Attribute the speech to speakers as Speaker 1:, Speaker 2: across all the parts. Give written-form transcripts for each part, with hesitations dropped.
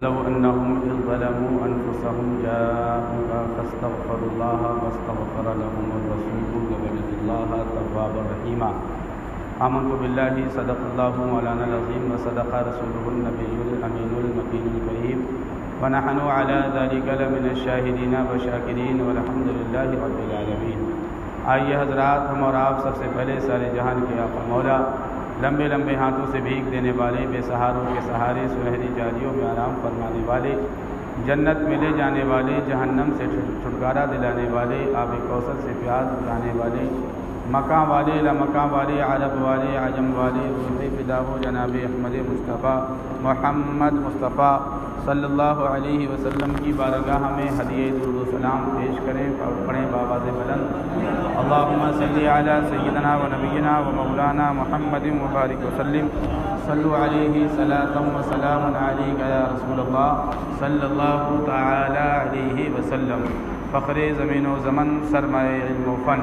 Speaker 1: لو أنهم إذ ظلموا أنفسهم جاءوك فاستغفروا الله واستغفر لهم الرسول لوجدوا الله توابا رحيما. آمنت بالله صدق الله مولانا العظيم وصدق رسوله النبي الأمين المكين الكريم ونحن على ذلك لمن الشاهدين والشاكرين والحمد لله رب العالمين. آئیے حضرات، ہم اور آپ سب سے پہلے سارے جہان کے آقا مولا، لمبے لمبے ہاتھوں سے بھیک دینے والے، بے سہاروں کے سہارے، سنہری جالیوں میں آرام فرمانے والے، جنت میں لے جانے والے، جہنم سے چھٹکارا دلانے والے، آب کوثر سے پیاس بجھانے والے، مکاں والے، لامکاں والے، عرب والے، عجم والے، روح فدا ہو جناب احمد مصطفیٰ محمد مصطفیٰ صلی اللہ علیہ وسلم کی بارگاہ میں ہدیہ درود و سلام پیش کریں اور پڑھیں بآواز بلند، اللہم صلی علی سیدنا و نبینا و مولانا محمد مبارک وسلم، صلو علیہ صلاۃ و سلام علیک یا رسول اللہ صلی اللہ تعالی علیہ وسلم. فخر زمین و زمن، سرمایہ علم و فن،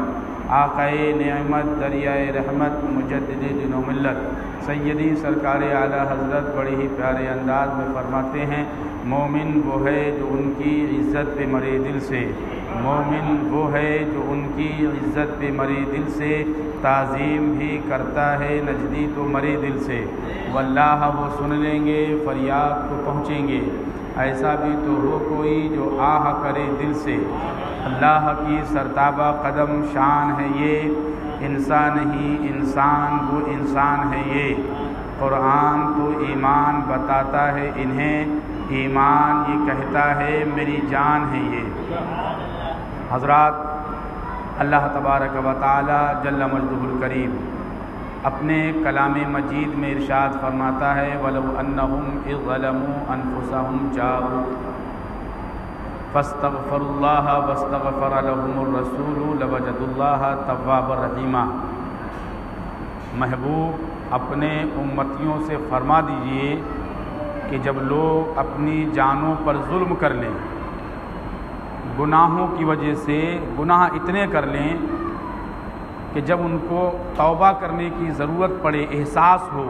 Speaker 1: آقائے نعمت، دریائے رحمت، مجدد دین و ملت، سیدی سرکار اعلیٰ حضرت بڑے ہی پیارے انداز میں فرماتے ہیں، مومن وہ ہے جو ان کی عزت پہ مرے دل سے، مومن وہ ہے جو ان کی عزت پہ مرے دل سے، تعظیم بھی کرتا ہے نجدی تو مرے دل سے، واللہ وہ سن لیں گے فریاد کو پہنچیں گے، ایسا بھی تو ہو کوئی جو آہ کرے دل سے، اللہ کی سرتابہ قدم شان ہے یہ، انسان ہی انسان وہ انسان ہے یہ، قرآن تو ایمان بتاتا ہے انہیں، ایمان یہ کہتا ہے میری جان ہے یہ. حضرات، اللہ تبارک و تعالی جل مجدہ الکریم اپنے کلام مجید میں ارشاد فرماتا ہے، وَلَوْ أَنَّهُمْ إِذْ ظَلَمُوا أَنفُسَهُمْ جَاءُوكَ فَاسْتَغْفَرُوا اللَّهَ وَاسْتَغْفَرَ لَهُمُ الرَّسُولُ لَوَجَدُوا اللَّهَ تَوَّابًا رَحِيمًا. محبوب اپنے امتیوں سے فرما دیجئے کہ جب لوگ اپنی جانوں پر ظلم کر لیں، گناہوں کی وجہ سے گناہ اتنے کر لیں کہ جب ان کو توبہ کرنے کی ضرورت پڑے، احساس ہو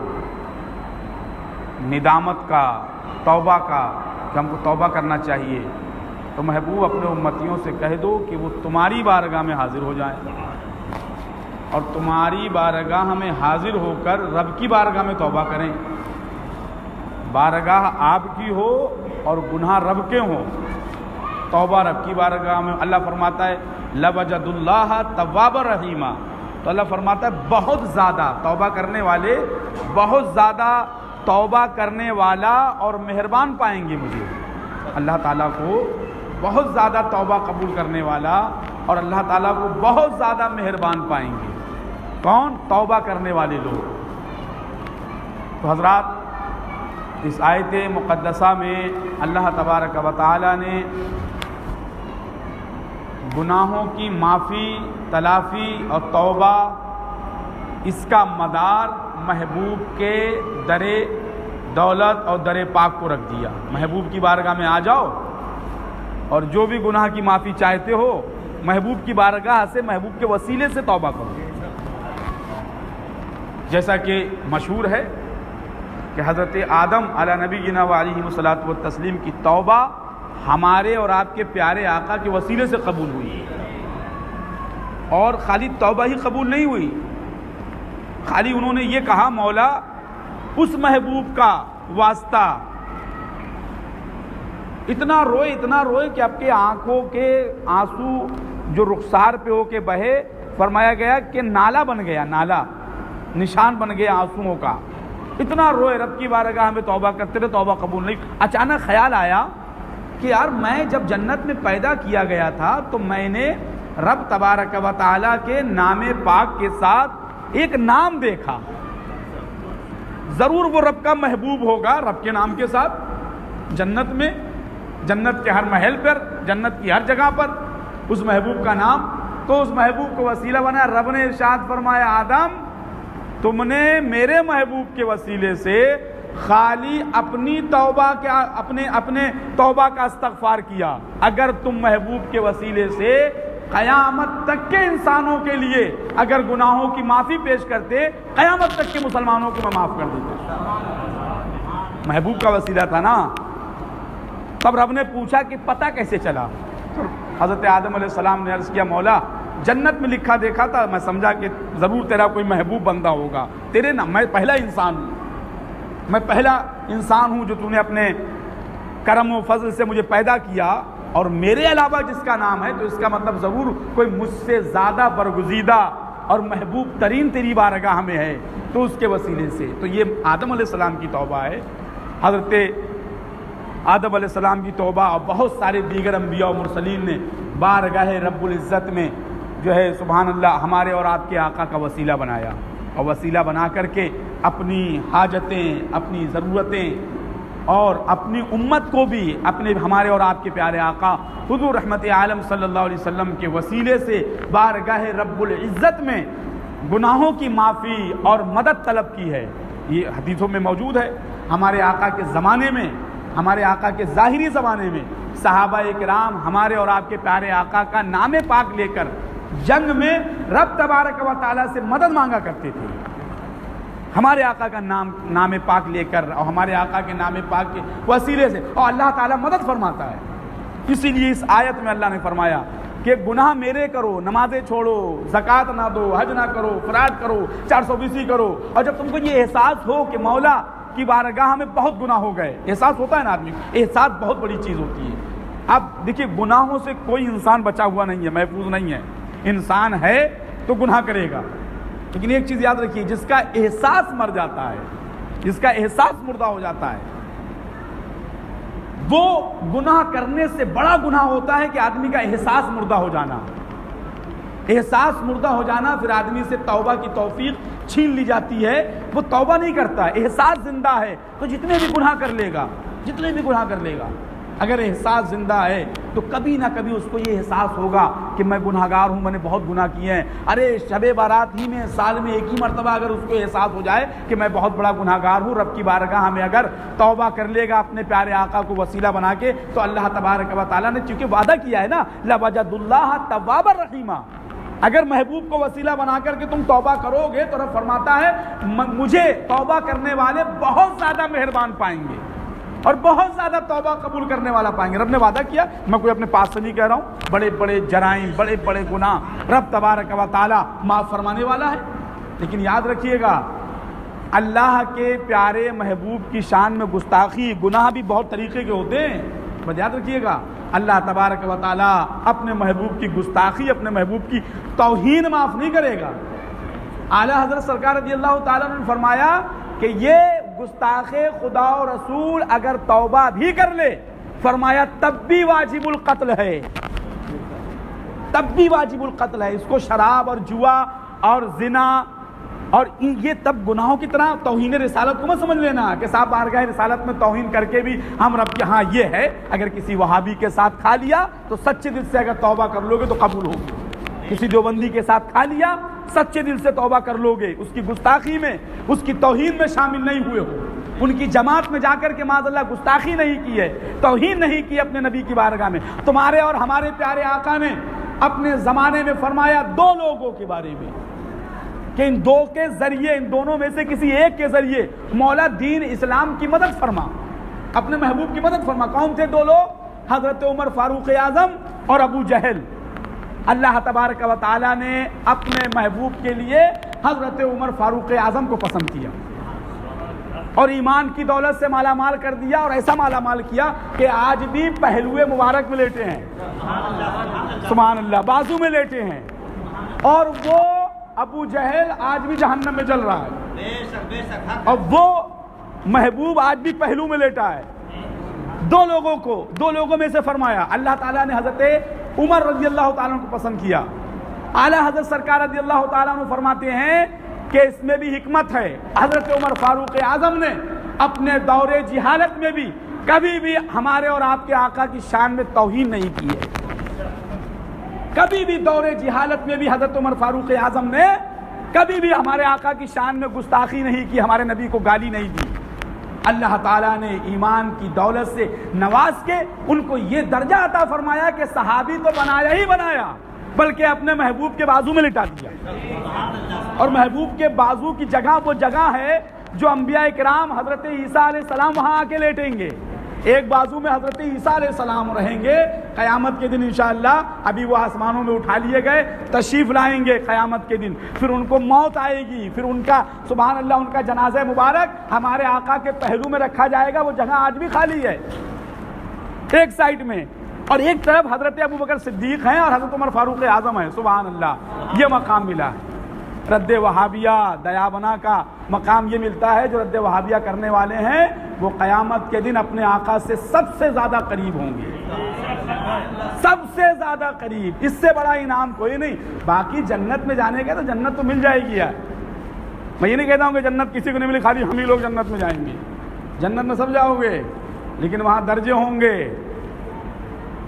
Speaker 1: ندامت کا، توبہ کا کہ ہم کو توبہ کرنا چاہیے، تو محبوب اپنے امتیوں سے کہہ دو کہ وہ تمہاری بارگاہ میں حاضر ہو جائیں اور تمہاری بارگاہ میں حاضر ہو کر رب کی بارگاہ میں توبہ کریں. بارگاہ آپ کی ہو اور گناہ رب کے ہوں، توبہ رب کی بارگاہ میں. اللہ فرماتا ہے لَوَجَدُوا اللَّهَ تَوَّابًا رَحِيمًا، تو اللہ فرماتا ہے بہت زیادہ توبہ کرنے والے، بہت زیادہ توبہ کرنے والا اور مہربان پائیں گے مجھے. اللہ تعالیٰ کو بہت زیادہ توبہ قبول کرنے والا اور اللہ تعالیٰ کو بہت زیادہ مہربان پائیں گے. کون؟ توبہ کرنے والے لوگ. تو حضرات، اس آیت مقدسہ میں اللہ تبارک و تعالیٰ نے گناہوں کی معافی، تلافی اور توبہ، اس کا مدار محبوب کے در دولت اور در پاک کو رکھ دیا. محبوب کی بارگاہ میں آ جاؤ اور جو بھی گناہ کی معافی چاہتے ہو، محبوب کی بارگاہ سے، محبوب کے وسیلے سے توبہ کرو. جیسا کہ مشہور ہے کہ حضرت آدم علی نبینا و علیہ الصلاۃ والتسلیم کی توبہ ہمارے اور آپ کے پیارے آقا کے وسیلے سے قبول ہوئی، اور خالی توبہ ہی قبول نہیں ہوئی، خالی انہوں نے یہ کہا مولا اس محبوب کا واسطہ. اتنا روئے کہ آپ کے آنکھوں کے آنسو جو رخسار پہ ہو کے بہے، فرمایا گیا کہ نالا بن گیا، نالا نشان بن گیا آنسوؤں کا. اتنا روئے، رب کی بارگاہ میں توبہ کرتے رہے، توبہ قبول نہیں. اچانک خیال آیا کہ یار میں جب جنت میں پیدا کیا گیا تھا تو میں نے رب تبارک و تعالیٰ کے نام پاک کے ساتھ ایک نام دیکھا، ضرور وہ رب کا محبوب ہوگا، رب کے نام کے ساتھ جنت میں، جنت کے ہر محل پر، جنت کی ہر جگہ پر اس محبوب کا نام. تو اس محبوب کو وسیلہ بنا. رب نے ارشاد فرمایا آدم تم نے میرے محبوب کے وسیلے سے خالی اپنی توبہ کے اپنے توبہ کا استغفار کیا، اگر تم محبوب کے وسیلے سے قیامت تک کے انسانوں کے لیے اگر گناہوں کی معافی پیش کرتے، قیامت تک کے مسلمانوں کو میں معاف کر دیتا. محبوب کا وسیلہ تھا نا. تب رب نے پوچھا کہ پتہ کیسے چلا؟ تو حضرت آدم علیہ السلام نے عرض کیا مولا جنت میں لکھا دیکھا تھا، میں سمجھا کہ ضرور تیرا کوئی محبوب بندہ ہوگا، تیرے نام میں پہلا انسان ہوں، میں پہلا انسان ہوں جو تو نے اپنے کرم و فضل سے مجھے پیدا کیا، اور میرے علاوہ جس کا نام ہے تو اس کا مطلب ضرور کوئی مجھ سے زیادہ برگزیدہ اور محبوب ترین تیری بارگاہ میں ہے، تو اس کے وسیلے سے۔ تو یہ آدم علیہ السلام کی توبہ ہے، حضرت آدم علیہ السلام کی توبہ، اور بہت سارے دیگر انبیاء و مرسلین نے بارگاہ رب العزت میں جو ہے سبحان اللہ ہمارے اور آپ کے آقا کا وسیلہ بنایا، اور وسیلہ بنا کر کے اپنی حاجتیں، اپنی ضرورتیں اور اپنی امت کو بھی اپنے ہمارے اور آپ کے پیارے آقا حضور رحمت عالم صلی اللہ علیہ وسلم کے وسیلے سے بارگاہ رب العزت میں گناہوں کی معافی اور مدد طلب کی ہے۔ یہ حدیثوں میں موجود ہے۔ ہمارے آقا کے زمانے میں، ہمارے آقا کے ظاہری زمانے میں صحابہ کرام ہمارے اور آپ کے پیارے آقا کا نام پاک لے کر جنگ میں رب تبارک و تعالیٰ سے مدد مانگا کرتے تھے، ہمارے آقا کا نام پاک لے کر، اور ہمارے آقا کے نام پاک کے وسیلے سے، اور اللہ تعالیٰ مدد فرماتا ہے۔ اسی لیے اس آیت میں اللہ نے فرمایا کہ گناہ میرے کرو، نمازیں چھوڑو، زکوٰۃ نہ دو، حج نہ کرو، فراڈ کرو، 420 کرو، اور جب تم کو یہ احساس ہو کہ مولا کی بارگاہ میں بہت گناہ ہو گئے، احساس ہوتا ہے نا آدمی، احساس بہت بڑی چیز ہوتی ہے۔ اب دیکھیے گناہوں سے کوئی انسان بچا ہوا نہیں ہے، محفوظ نہیں ہے، انسان ہے تو گناہ کرے گا، لیکن ایک چیز یاد رکھیے، جس کا احساس مر جاتا ہے، جس کا احساس مردہ ہو جاتا ہے، وہ گناہ کرنے سے بڑا گناہ ہوتا ہے کہ آدمی کا احساس مردہ ہو جانا۔ احساس مردہ ہو جانا، پھر آدمی سے توبہ کی توفیق چھین لی جاتی ہے، وہ توبہ نہیں کرتا۔ احساس زندہ ہے تو جتنے بھی گناہ کر لے گا، جتنے بھی گناہ کر لے گا، اگر احساس زندہ ہے تو کبھی نہ کبھی اس کو یہ احساس ہوگا کہ میں گناہگار ہوں، میں نے بہت گناہ کیے ہیں۔ ارے شب بارات ہی میں سال میں ایک ہی مرتبہ اگر اس کو احساس ہو جائے کہ میں بہت بڑا گناہگار ہوں، رب کی بارگاہ میں اگر توبہ کر لے گا اپنے پیارے آقا کو وسیلہ بنا کے، تو اللہ تبارک و تعالیٰ نے چونکہ وعدہ کیا ہے نا لَوَجَدُ اللَّهَ تَوَّابًا رَحِيمًا، اگر محبوب کو وسیلہ بنا کر کے تم توبہ کرو گے تو رب فرماتا ہے مجھے توبہ کرنے والے بہت زیادہ مہربان پائیں گے اور بہت زیادہ توبہ قبول کرنے والا پائیں گے۔ رب نے وعدہ کیا، میں کوئی اپنے پاس سے نہیں کہہ رہا ہوں، بڑے بڑے جرائم، بڑے بڑے گناہ رب تبارک و تعالیٰ معاف فرمانے والا ہے۔ لیکن یاد رکھیے گا اللہ کے پیارے محبوب کی شان میں گستاخی، گناہ بھی بہت طریقے کے ہوتے ہیں، بس یاد رکھیے گا اللہ تبارک و تعالیٰ اپنے محبوب کی گستاخی، اپنے محبوب کی توہین معاف نہیں کرے گا۔ اعلیٰ حضرت سرکار رضی اللہ تعالیٰ نے فرمایا کہ یہ گستاخ خدا و رسول اگر توبہ بھی کر لے، فرمایا تب بھی واجب القتل ہے، تب بھی واجب القتل ہے۔ اس کو شراب اور جوا اور زنا اور یہ تب گناہوں کی طرح توہین رسالت کو مت سمجھ لینا کہ صاحب بارگاہ رسالت میں توہین کر کے بھی ہم رب کے ہاں یہ ہے، اگر کسی وہابی کے ساتھ کھا لیا تو سچے دل سے اگر توبہ کر لو گے تو قبول ہوگی، کسی دیوبندی کے ساتھ کھا لیا سچے دل سے توبہ کر لو گے، اس کی گستاخی میں، اس کی توہین میں شامل نہیں ہوئے ہو، ان کی جماعت میں جا کر کے معاذ اللہ گستاخی نہیں کی ہے، توہین نہیں کی اپنے نبی کی بارگاہ میں۔ تمہارے اور ہمارے پیارے آقا نے اپنے زمانے میں فرمایا دو لوگوں کے بارے میں کہ ان دو کے ذریعے، ان دونوں میں سے کسی ایک کے ذریعے مولا دین اسلام کی مدد فرما، اپنے محبوب کی مدد فرما۔ کون تھے دو لوگ؟ حضرت عمر فاروق اعظم اور ابو جہل۔ اللہ تبارک و تعالیٰ نے اپنے محبوب کے لیے حضرت عمر فاروق اعظم کو پسند کیا اور ایمان کی دولت سے مالا مال کر دیا، اور ایسا مالا مال کیا کہ آج بھی پہلوئے مبارک میں لیٹے ہیں، سبحان اللہ، بازو میں لیٹے ہیں، اور وہ ابو جہل آج بھی جہنم میں جل رہا ہے، اور وہ محبوب آج بھی پہلو میں لیٹا ہے۔ دو لوگوں میں سے فرمایا اللہ تعالیٰ نے حضرت عمر رضی اللہ تعالیٰ کو پسند کیا۔ اعلیٰ حضرت سرکار رضی اللہ تعالیٰ عنہ فرماتے ہیں کہ اس میں بھی حکمت ہے، حضرت عمر فاروق اعظم نے اپنے دور جہالت میں بھی کبھی بھی ہمارے اور آپ کے آقا کی شان میں توہین نہیں کی ہے، کبھی بھی دور جہالت میں بھی حضرت عمر فاروق اعظم نے کبھی بھی ہمارے آقا کی شان میں گستاخی نہیں کی، ہمارے نبی کو گالی نہیں دی۔ اللہ تعالیٰ نے ایمان کی دولت سے نواز کے ان کو یہ درجہ عطا فرمایا کہ صحابی تو بنایا ہی بنایا، بلکہ اپنے محبوب کے بازو میں لٹا دیا، اور محبوب کے بازو کی جگہ وہ جگہ ہے جو انبیاء کرام حضرت عیسیٰ علیہ السلام وہاں آ کے لیٹیں گے،
Speaker 2: ایک بازو میں حضرت عیسیٰ علیہ السلام رہیں گے قیامت کے دن انشاءاللہ. ابھی وہ آسمانوں میں اٹھا لیے گئے, تشریف لائیں گے قیامت کے دن. پھر ان کو موت آئے گی, پھر ان کا سبحان اللہ ان کا جنازہ مبارک ہمارے آقا کے پہلو میں رکھا جائے گا. وہ جگہ آج بھی خالی ہے ایک سائڈ میں, اور ایک طرف حضرت ابوبکر صدیق ہیں اور حضرت عمر فاروق اعظم ہیں. سبحان اللہ, یہ مقام ملا ہے. رد وہابیہ دیا بنا کا مقام یہ ملتا ہے. جو رد وہابیہ کرنے والے ہیں وہ قیامت کے دن اپنے آقا سے سب سے زیادہ قریب ہوں گے, سب سے زیادہ قریب. اس سے بڑا انعام کوئی نہیں. باقی جنت میں جانے کے تو جنت تو مل جائے گی یار. میں یہ نہیں کہتا ہوں کہ جنت کسی کو نہیں ملی, خالی ہم ہی لوگ جنت میں جائیں گے. جنت میں سب جاؤ گے, لیکن وہاں درجے ہوں گے.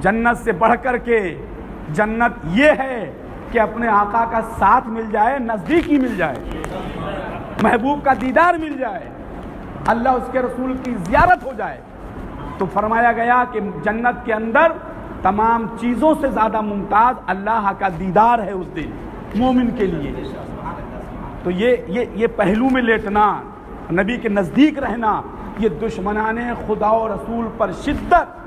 Speaker 2: جنت سے بڑھ کر کے جنت یہ ہے کہ اپنے آقا کا ساتھ مل جائے, نزدیکی مل جائے, محبوب کا دیدار مل جائے, اللہ اس کے رسول کی زیارت ہو جائے. تو فرمایا گیا کہ جنت کے اندر تمام چیزوں سے زیادہ ممتاز اللہ کا دیدار ہے اس دن مومن کے لیے. تو یہ پہلو میں لیٹنا, نبی کے نزدیک رہنا, یہ دشمنان خدا و رسول پر شدت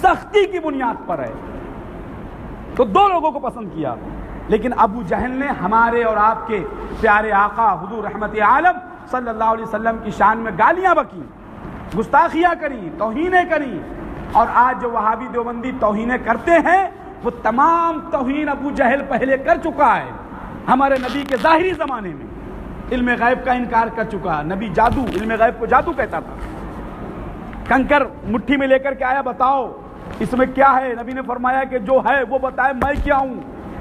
Speaker 2: سختی کی بنیاد پر ہے. تو دو لوگوں کو پسند کیا, لیکن ابو جہل نے ہمارے اور آپ کے پیارے آقا حضور رحمت عالم صلی اللہ علیہ وسلم کی شان میں گالیاں بکیں, گستاخیاں کری, توہینیں کری. اور آج جو وہابی دیوبندی توہینیں کرتے ہیں وہ تمام توہین ابو جہل پہلے کر چکا ہے. ہمارے نبی کے ظاہری زمانے میں علم غیب کا انکار کر چکا. نبی جادو, علم غیب کو جادو کہتا تھا. کنکر مٹھی میں لے کر کے آیا, بتاؤ اس میں کیا ہے. نبی نے فرمایا کہ جو ہے وہ بتائے, میں کیا ہوں.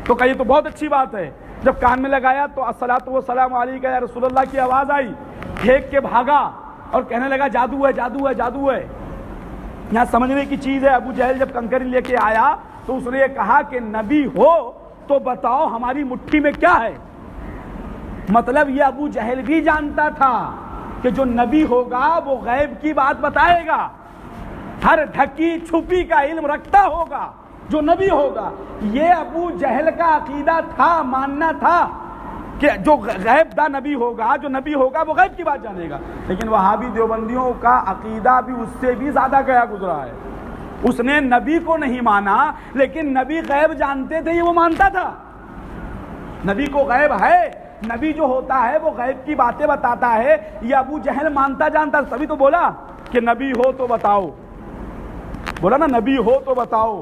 Speaker 2: تو کہا یہ تو بہت اچھی بات ہے. جب کان میں لگایا تو الصلاۃ والسلام علیک یا رسول اللہ کی آواز آئی, پھینک کے بھاگا اور کہنے لگا جادو ہے, جادو ہے, جادو ہے. یہاں سمجھنے کی چیز ہے, ابو جہل جب کنکری لے کے آیا تو اس نے یہ کہا کہ نبی ہو تو بتاؤ ہماری مٹھی میں کیا ہے. مطلب یہ ابو جہل بھی جانتا تھا کہ جو نبی ہوگا وہ غیب کی بات بتائے گا, ہر ڈھکی چھپی کا علم رکھتا ہوگا جو نبی ہوگا. یہ ابو جہل کا عقیدہ تھا, ماننا تھا کہ جو غیب دا نبی ہوگا, جو نبی ہوگا وہ غیب کی بات جانے گا. لیکن وہابی دیوبندیوں کا عقیدہ بھی اس سے بھی زیادہ گیا گزرا ہے. اس نے نبی کو نہیں مانا, لیکن نبی غیب جانتے تھے, یہ وہ مانتا تھا. نبی کو غیب ہے, نبی جو ہوتا ہے وہ غیب کی باتیں بتاتا ہے. یہ ابو جہل مانتا جانتا, تبھی تو بولا کہ نبی ہو تو بتاؤ. بولا نا نبی ہو تو بتاؤ,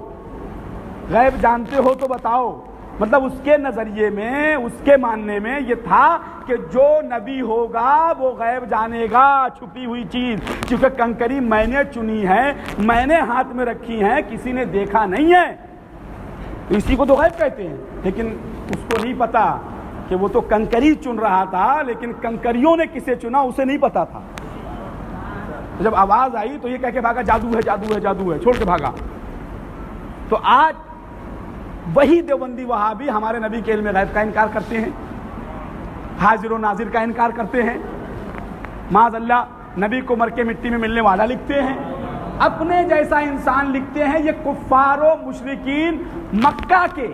Speaker 2: غیب جانتے ہو تو بتاؤ. مطلب اس کے نظریے میں, اس کے ماننے میں یہ تھا کہ جو نبی ہوگا وہ غیب جانے گا, چھپی ہوئی چیز. کیونکہ کنکری میں نے چنی ہے, میں نے ہاتھ میں رکھی ہے, کسی نے دیکھا نہیں ہے, اسی کو تو غیب کہتے ہیں. لیکن اس کو نہیں پتا کہ وہ تو کنکری چن رہا تھا, لیکن کنکریوں نے کسے چنا اسے نہیں پتا تھا. جب آواز آئی تو یہ کہہ کے بھاگا جادو ہے, جادو ہے, جادو ہے, چھوڑ کے بھاگا. تو آج وہی دیوبندی وہابی ہمارے نبی کے علم غیب کا انکار کرتے ہیں, حاضر و ناظر کا انکار کرتے ہیں, معاذ اللہ نبی کو مر کے مٹی میں ملنے والا لکھتے ہیں, اپنے جیسا انسان لکھتے ہیں. یہ کفار و مشرکین مکہ کے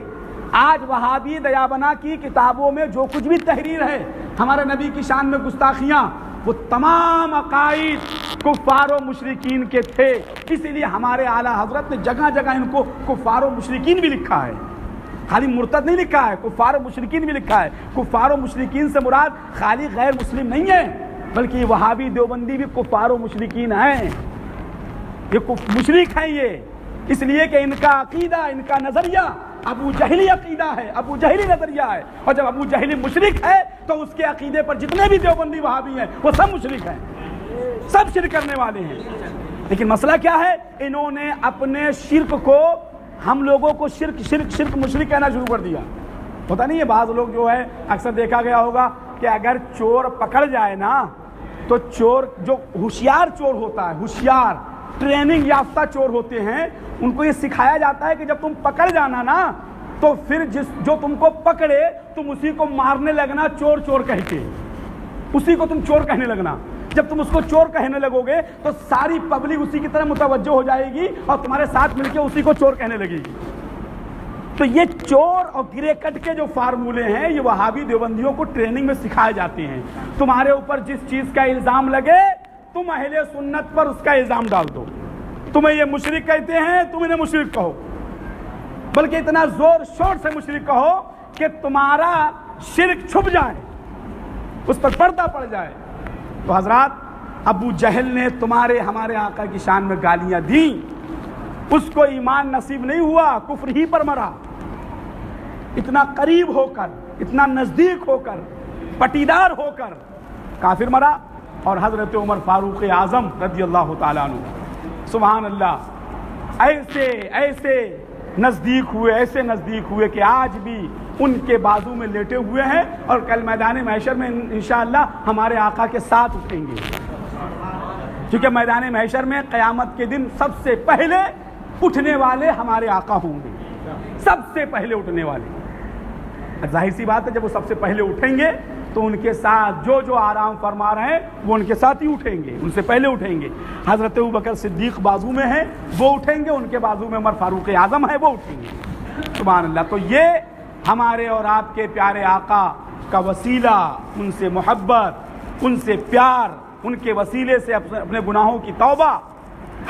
Speaker 2: آج وہابی دیابنا کی کتابوں میں جو کچھ بھی تحریر ہے ہمارے نبی کی شان میں گستاخیاں, وہ تمام عقائد کفار و مشرکین کے تھے. اسی لیے ہمارے اعلیٰ حضرت نے جگہ جگہ ان کو کفار و مشرکین بھی لکھا ہے, خالی مرتد نہیں لکھا ہے, کفار و مشرکین بھی لکھا ہے. کفار و مشرکین سے مراد خالی غیر مسلم نہیں ہے, بلکہ یہ وہابی دیوبندی بھی کفار و مشرکین ہیں. یہ مشرک ہیں یہ, اس لیے کہ ان کا عقیدہ, ان کا نظریہ ابو جہلی عقیدہ ہے, ابو جہلی نظریہ ہے. اور جب ابو جہلی مشرک ہے تو اس کے عقیدے پر جتنے بھی دیوبندی وہابی ہیں وہ سب مشرک ہیں, سب شرک کرنے والے ہیں. لیکن مسئلہ کیا ہے, انہوں نے اپنے شرک کو, ہم لوگوں کو شرک شرک شرک مشرک کہنا شروع کر دیا. ہوتا نہیں ہے, بعض لوگ جو ہے اکثر دیکھا گیا ہوگا کہ اگر چور پکڑ جائے نا تو چور, جو ہوشیار چور ہوتا ہے, ہوشیار ٹریننگ یافتہ چور ہوتے ہیں, ان کو یہ سکھایا جاتا ہے کہ جب تم پکڑ جانا نا تو پھر جو تم کو پکڑے تم اسی کو مارنے لگنا چور چور کہہ کے, اسی کو تم چور کہنے لگنا. جب تم اس کو چور کہنے لگو گے تو ساری پبلک اسی کی طرح متوجہ ہو جائے گی اور تمہارے ساتھ مل کے اسی کو چور کہنے لگے گی. تو یہ چور اور گرے کٹ کے جو فارمولے ہیں یہ وہابی دیوبندیوں کو ٹریننگ میں سکھائے جاتے ہیں. تمہارے اوپر جس چیز کا الزام لگے تم اہل سنت پر اس کا الزام ڈال دو. تمہیں یہ مشرک کہتے ہیں تم انہیں مشرک کہو، بلکہ اتنا زور شور سے مشرک کہو کہ تمہارا شرک چھپ جائے، اس پر پردہ پڑ جائے۔ تو حضرات ابو جہل نے تمہارے ہمارے آقا کی شان میں گالیاں دیں، اس کو ایمان نصیب نہیں ہوا، کفر ہی پر مرا۔ اتنا قریب ہو کر، اتنا نزدیک ہو کر، پٹیدار ہو کر کافر مرا۔ اور حضرت عمر فاروق اعظم رضی اللہ تعالیٰ عنہ، سبحان اللہ، ایسے ایسے نزدیک ہوئے، ایسے نزدیک ہوئے کہ آج بھی ان کے بازو میں لیٹے ہوئے ہیں، اور کل میدان محشر میں انشاءاللہ ہمارے آقا کے ساتھ اٹھیں گے، کیونکہ میدان محشر میں قیامت کے دن سب سے پہلے اٹھنے والے ہمارے آقا ہوں گے، سب سے پہلے اٹھنے والے۔ ظاہر سی بات ہے جب وہ سب سے پہلے اٹھیں گے تو ان کے ساتھ جو آرام فرما رہے ہیں وہ ان کے ساتھ ہی اٹھیں گے، ان سے پہلے اٹھیں گے۔ حضرت ابوبکر صدیق بازو میں ہیں، وہ اٹھیں گے، ان کے بازو میں عمر فاروق اعظم ہے، وہ اٹھیں گے، سبحان اللہ۔ تو یہ ہمارے اور آپ کے پیارے آقا کا وسیلہ، ان سے محبت، ان سے پیار، ان کے وسیلے سے اپنے گناہوں کی توبہ۔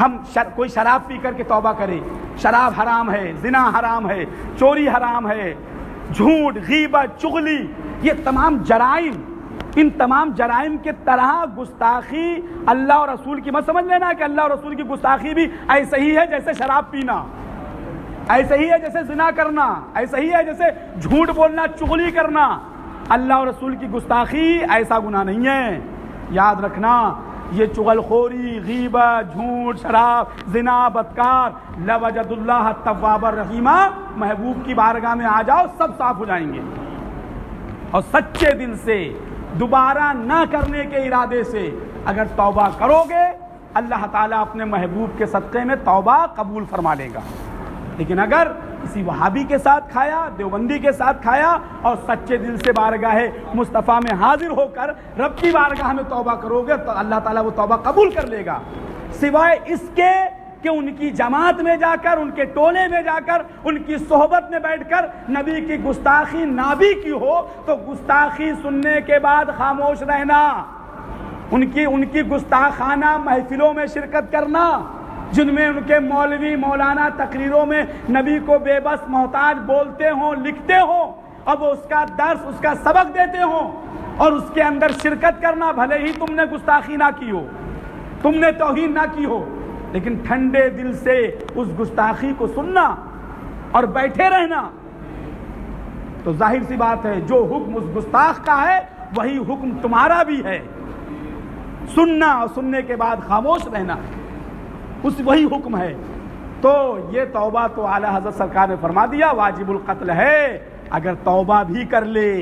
Speaker 2: ہم کوئی شراب پی کر کے توبہ کرے، شراب حرام ہے، زنا حرام ہے، چوری حرام ہے، جھوٹ، غیبت، چغلی، یہ تمام جرائم، ان تمام جرائم کے طرح گستاخی اللہ اور رسول کی مت سمجھ لینا کہ اللہ اور رسول کی گستاخی بھی ایسے ہی ہے جیسے شراب پینا، ایسے ہی ہے جیسے زنا کرنا، ایسے ہی ہے جیسے جھوٹ بولنا، چغلی کرنا۔ اللہ اور رسول کی گستاخی ایسا گناہ نہیں ہے، یاد رکھنا۔ یہ چغل خوری، غیبت، جھوٹ، شراب، زنا، بدکار، لوجد اللہ التواب الرحیم، محبوب کی بارگاہ میں آ جاؤ سب صاف ہو جائیں گے، اور سچے دل سے دوبارہ نہ کرنے کے ارادے سے اگر توبہ کرو گے اللہ تعالیٰ اپنے محبوب کے صدقے میں توبہ قبول فرما لے گا۔ لیکن اگر کسی وہابی کے ساتھ کھایا، دیوبندی کے ساتھ کھایا، اور سچے دل سے بارگاہ مصطفیٰ میں حاضر ہو کر رب کی بارگاہ میں توبہ کرو گے تو اللہ تعالیٰ وہ توبہ قبول کر لے گا، سوائے اس کے کہ ان کی جماعت میں جا کر، ان کے ٹولے میں جا کر، ان کی صحبت میں بیٹھ کر نبی کی گستاخی نہ بھی کی ہو تو گستاخی سننے کے بعد خاموش رہنا، ان کی گستاخانہ محفلوں میں شرکت کرنا جن میں ان کے مولوی مولانا تقریروں میں نبی کو بے بس محتاج بولتے ہوں، لکھتے ہوں، اب اس کا درس، اس کا سبق دیتے ہوں، اور اس کے اندر شرکت کرنا، بھلے ہی تم نے گستاخی نہ کی ہو، تم نے توہین نہ کی ہو، لیکن ٹھنڈے دل سے اس گستاخی کو سننا اور بیٹھے رہنا، تو ظاہر سی بات ہے جو حکم اس گستاخ کا ہے وہی حکم تمہارا بھی ہے، سننا اور سننے کے بعد خاموش رہنا، وہی حکم ہے۔ تو یہ توبہ تو اعلیٰ حضرت سرکار نے فرما دیا واجب القتل ہے، اگر توبہ بھی کر لے،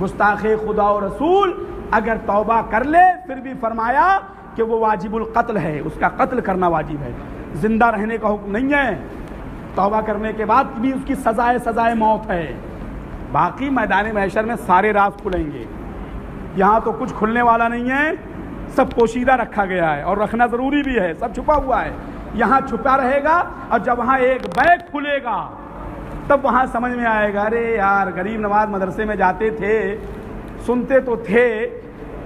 Speaker 2: گستاخ خدا و رسول اگر توبہ کر لے پھر بھی فرمایا کہ وہ واجب القتل ہے، اس کا قتل کرنا واجب ہے، زندہ رہنے کا حکم نہیں ہے، توبہ کرنے کے بعد بھی اس کی سزائے موت ہے۔ باقی میدان محشر میں سارے راز کھلیں گے، یہاں تو کچھ کھلنے والا نہیں ہے، سب پوشیدہ رکھا گیا ہے، اور رکھنا ضروری بھی ہے، سب چھپا ہوا ہے، یہاں چھپا رہے گا، اور جب وہاں ایک بیگ کھلے گا تب وہاں سمجھ میں آئے گا ارے یار غریب نواز مدرسے میں جاتے تھے، سنتے تو تھے،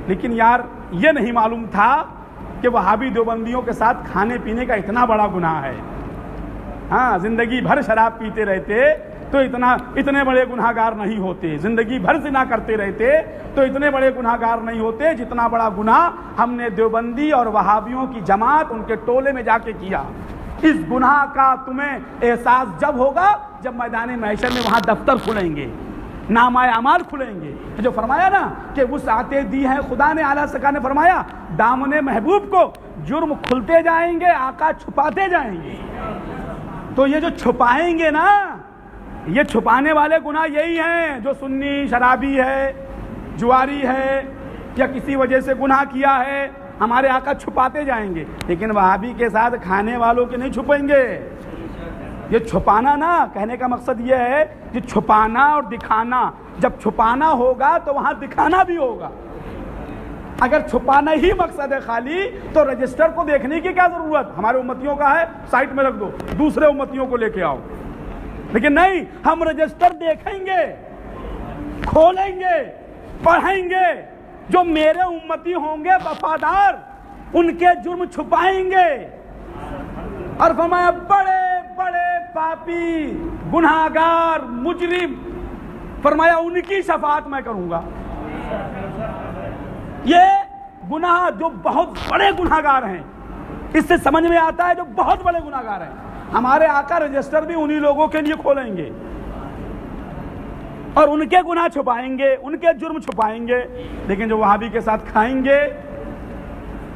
Speaker 2: لیکن یار یہ نہیں معلوم تھا کہ وہابی دیوبندیوں کے ساتھ کھانے پینے کا اتنا بڑا گناہ ہے۔ ہاں، زندگی بھر شراب پیتے رہتے تو اتنے بڑے گناہگار نہیں ہوتے، زندگی بھر زنا کرتے رہتے تو اتنے بڑے گناہگار نہیں ہوتے جتنا بڑا گناہ ہم نے دیوبندی اور وہابیوں کی جماعت ان کے ٹولے میں جا کے کیا۔ اس گناہ کا تمہیں احساس جب ہوگا جب میدان محشر میں وہاں دفتر کھلیں گے، نامہ اعمال کھلیں گے، جو فرمایا نا کہ وسعتیں دی ہیں خدا نے، اعلیٰ سرکار نے فرمایا دامن محبوب کو جرم کھلتے جائیں گے، آقا چھپاتے جائیں گے۔ تو یہ جو چھپائیں گے نا، یہ چھپانے والے گناہ یہی ہیں، جو سنی شرابی ہے، جواری ہے، یا کسی وجہ سے گناہ کیا ہے، ہمارے آقا چھپاتے جائیں گے، لیکن وہابی کے ساتھ کھانے والوں کے نہیں چھپیں گے۔ یہ چھپانا نا، کہنے کا مقصد یہ ہے کہ چھپانا اور دکھانا، جب چھپانا ہوگا تو وہاں دکھانا بھی ہوگا۔ اگر چھپانا ہی مقصد ہے خالی تو رجسٹر کو دیکھنے کی کیا ضرورت، ہمارے امتیوں کا ہے سائٹ میں رکھ دو، دوسرے امتیوں کو لے کے آؤ، لیکن نہیں، ہم رجسٹر دیکھیں گے، کھولیں گے، پڑھیں گے، جو میرے امتی ہوں گے وفادار ان کے جرم چھپائیں گے، اور فرمایا بڑے بڑے پاپی گناہگار مجرم، فرمایا ان کی شفاعت میں کروں گا۔ یہ گناہ جو بہت بڑے گناہگار ہیں، اس سے سمجھ میں آتا ہے جو بہت بڑے گناہگار ہیں، ہمارے آقا رجسٹر بھی انہی لوگوں کے لیے کھولیں گے اور ان کے گناہ چھپائیں گے، ان کے جرم چھپائیں گے، لیکن جو وہابی کے ساتھ کھائیں گے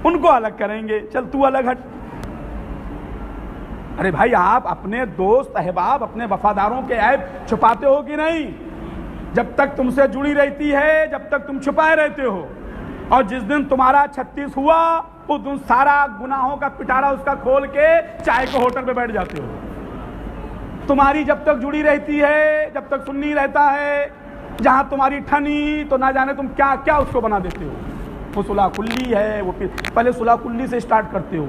Speaker 2: ان کو الگ کریں گے، چل تو الگ ہٹ۔ ارے بھائی، آپ اپنے دوست احباب اپنے وفاداروں کے عیب چھپاتے ہو کہ نہیں؟ جب تک تم سے جڑی رہتی ہے، جب تک تم چھپائے رہتے ہو، اور جس دن تمہارا 36 ہوا اس دن سارا گناہوں کا پٹارا اس کا کھول کے چائے کے ہوٹل پہ بیٹھ جاتے ہو۔ تمہاری جب تک جڑی رہتی ہے، جب تک سنی رہتا ہے، جہاں تمہاری ٹھنی تو نہ جانے تم کیا کیا اس کو بنا دیتے ہو۔ وہ صلح کلی ہے، وہ پہلے صلح کلی سے سٹارٹ کرتے ہو،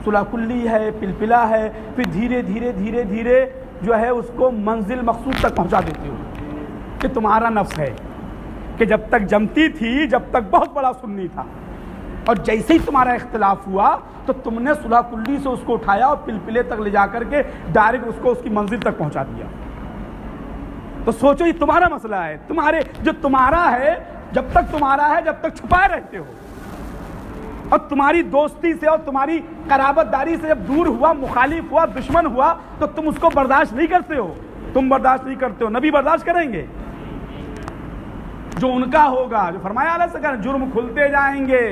Speaker 2: صلح کلی ہے، پلپلا ہے، پھر دھیرے دھیرے دھیرے دھیرے جو ہے اس کو منزل مقصود تک پہنچا دیتے ہو کہ تمہارا نفس ہے کہ جب تک جمتی تھی، جب تک بہت بڑا سنی تھا، اور جیسے ہی تمہارا اختلاف ہوا تو تم نے صلح کلی سے اس کو اٹھایا اور پلپلے تک لے جا کر کے ڈائریکٹ اس کو اس کی منزل تک پہنچا دیا۔ تو سوچو یہ تمہارا مسئلہ ہے، تمہارے جو تمہارا ہے جب تک تمہارا ہے، جب تک چھپائے رہتے ہو، اور تمہاری دوستی سے اور تمہاری قرابت داری سے جب دور ہوا، مخالف ہوا، دشمن ہوا، تو تم اس کو برداشت نہیں کرتے ہو، تم برداشت نہیں کرتے ہو، نبی برداشت کریں گے؟ جو ان کا ہوگا، جو فرمایا علیہ السلام، جرم کھلتے جائیں گے،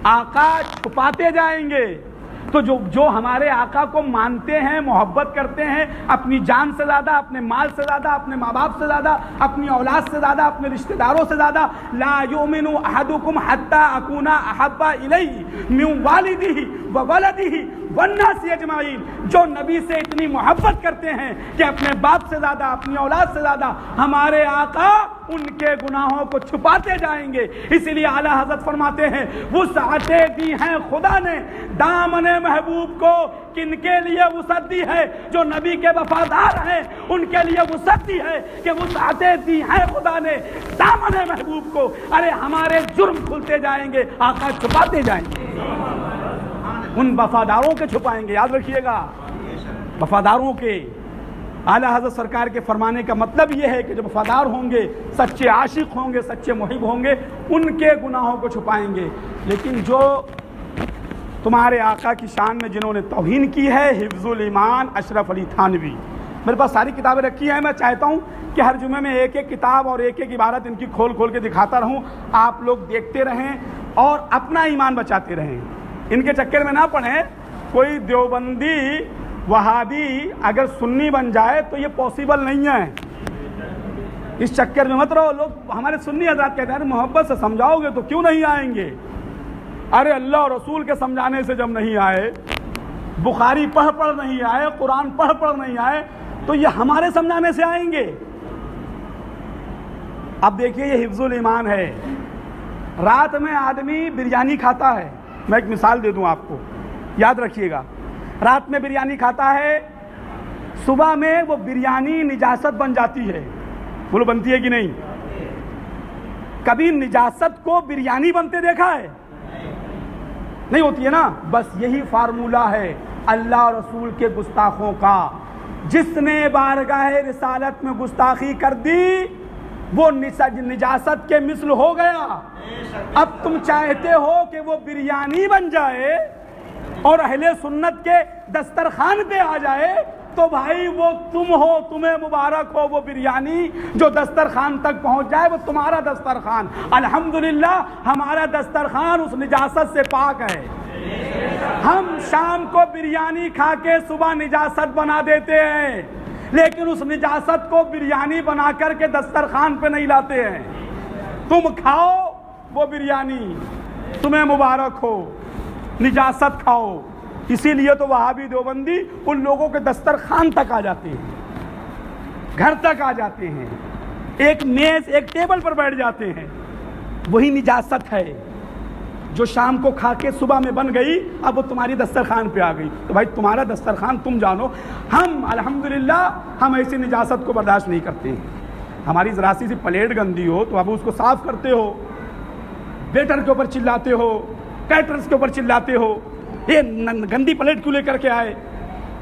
Speaker 2: آقا چھپاتے جائیں گے۔ تو جو ہمارے آقا کو مانتے ہیں، محبت کرتے ہیں، اپنی جان سے زیادہ، اپنے مال سے زیادہ، اپنے ماں باپ سے زیادہ، اپنی اولاد سے زیادہ، اپنے رشتہ داروں سے زیادہ، لا یؤمن احدکم حتی اکون احب الیہ من والدہ وولدہ والناس اجمعین، جو نبی سے اتنی محبت کرتے ہیں کہ اپنے باپ سے زیادہ، اپنی اولاد سے زیادہ، ہمارے آقا ان کے گناہوں کو چھپاتے جائیں گے۔ اسی لیے اعلیٰ حضرت فرماتے ہیں وسعتیں دی ہیں خدا نے دامن محبوب کو، کن کے لیے وسعت دی ہے؟ جو نبی کے وفادار ہیں ان کے لیے وسعت دی ہے کہ وسعتیں دی ہیں خدا نے دامن محبوب کو۔ ارے ہمارے جرم کھلتے جائیں گے، آقا چھپاتے جائیں گے، ان وفاداروں کے چھپائیں گے، یاد رکھیے گا، وفاداروں کے۔ اعلیٰ حضرت سرکار کے فرمانے کا مطلب یہ ہے کہ جو وفادار ہوں گے، سچے عاشق ہوں گے، سچے محب ہوں گے، ان کے گناہوں کو چھپائیں گے۔ لیکن جو تمہارے آقا کی شان میں جنہوں نے توہین کی ہے، حفظ الایمان اشرف علی تھانوی، میرے پاس ساری کتابیں رکھی ہیں، میں چاہتا ہوں کہ ہر جمعے میں ایک ایک کتاب اور ایک ایک عبارت ان کی کھول کھول کے دکھاتا رہوں، آپ لوگ دیکھتے رہیں اور اپنا ایمان بچاتے رہیں، ان کے چکر میں نہ پڑیں۔ کوئی دیوبندی وہابی اگر سنی بن جائے تو یہ پاسبل نہیں ہے، اس چکر میں مت رہو۔ لوگ ہمارے سنی حضرات کہتے ہیں محبت سے سمجھاؤ گے تو کیوں نہیں آئیں گے؟ ارے اللہ اور رسول کے سمجھانے سے جب نہیں آئے، بخاری پڑھ نہیں آئے، قرآن پڑھ نہیں آئے، تو یہ ہمارے سمجھانے سے آئیں گے؟ اب دیکھیے یہ حفظ الایمان ہے۔ رات میں آدمی بریانی کھاتا ہے، میں ایک مثال دے دوں آپ کو، یاد رکھیے گا، رات میں بریانی کھاتا ہے، صبح میں وہ بریانی نجاست بن جاتی ہے، بولو بنتی ہے کہ نہیں؟ کبھی نجاست کو بریانی بنتے دیکھا ہے؟ نہیں ہوتی ہے نا۔ بس یہی فارمولہ ہے اللہ اور رسول کے گستاخوں کا، جس نے بارگاہ رسالت میں گستاخی کر دی وہ نجاست کے مثل ہو گیا۔ اب تم چاہتے ہو کہ وہ بریانی بن جائے اور اہل سنت کے دسترخوان پہ آ جائے، تو بھائی وہ تم ہو، تمہیں مبارک ہو، وہ بریانی جو دسترخوان تک پہنچ جائے وہ تمہارا دسترخوان۔ الحمدللہ ہمارا دسترخوان اس نجاست سے پاک ہے۔ ہم شام کو بریانی کھا کے صبح نجاست بنا دیتے ہیں، لیکن اس نجاست کو بریانی بنا کر کے دسترخوان پہ نہیں لاتے ہیں۔ تم کھاؤ وہ بریانی، تمہیں مبارک ہو، نجاست کھاؤ۔ اسی لیے تو وہابی دیوبندی ان لوگوں کے دسترخوان تک آ جاتے ہیں، گھر تک آ جاتے ہیں، ایک میز ایک ٹیبل پر بیٹھ جاتے ہیں، وہی نجاست ہے جو شام کو کھا کے صبح میں بن گئی، اب وہ تمہاری دسترخوان پہ آ گئی۔ تو بھائی تمہارا دسترخوان تم جانو، ہم الحمدللہ ہم ایسی نجاست کو برداشت نہیں کرتے ہیں۔ ہماری ذرا سی پلیٹ گندی ہو تو اب اس کو صاف کرتے ہو، ویٹر کے اوپر چلاتے ہو، کیٹرز کے اوپر چلاتے ہو، یہ گندی پلیٹ کیوں لے کر کے آئے؟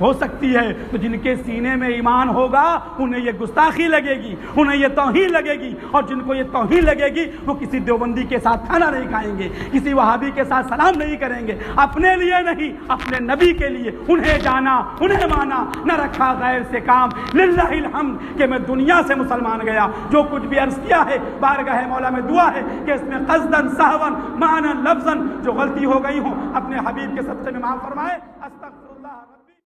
Speaker 2: ہو سکتی ہے، تو جن کے سینے میں ایمان ہوگا انہیں یہ گستاخی لگے گی، انہیں یہ توہین لگے گی، اور جن کو یہ توہین لگے گی وہ کسی دیوبندی کے ساتھ کھانا نہیں کھائیں گے، کسی وہابی کے ساتھ سلام نہیں کریں گے، اپنے لیے نہیں اپنے نبی کے لیے انہیں جانا انہیں مانا، نہ رکھا غیر سے کام، للہ الحمد کہ میں دنیا سے مسلمان گیا۔ جو کچھ بھی عرض کیا ہے بارگاہ مولا میں دعا ہے کہ اس میں قصداً سہواً معنی لفظاً جو غلطی ہو گئی ہوں اپنے حبیب کے صدقے میں معاف فرمائے۔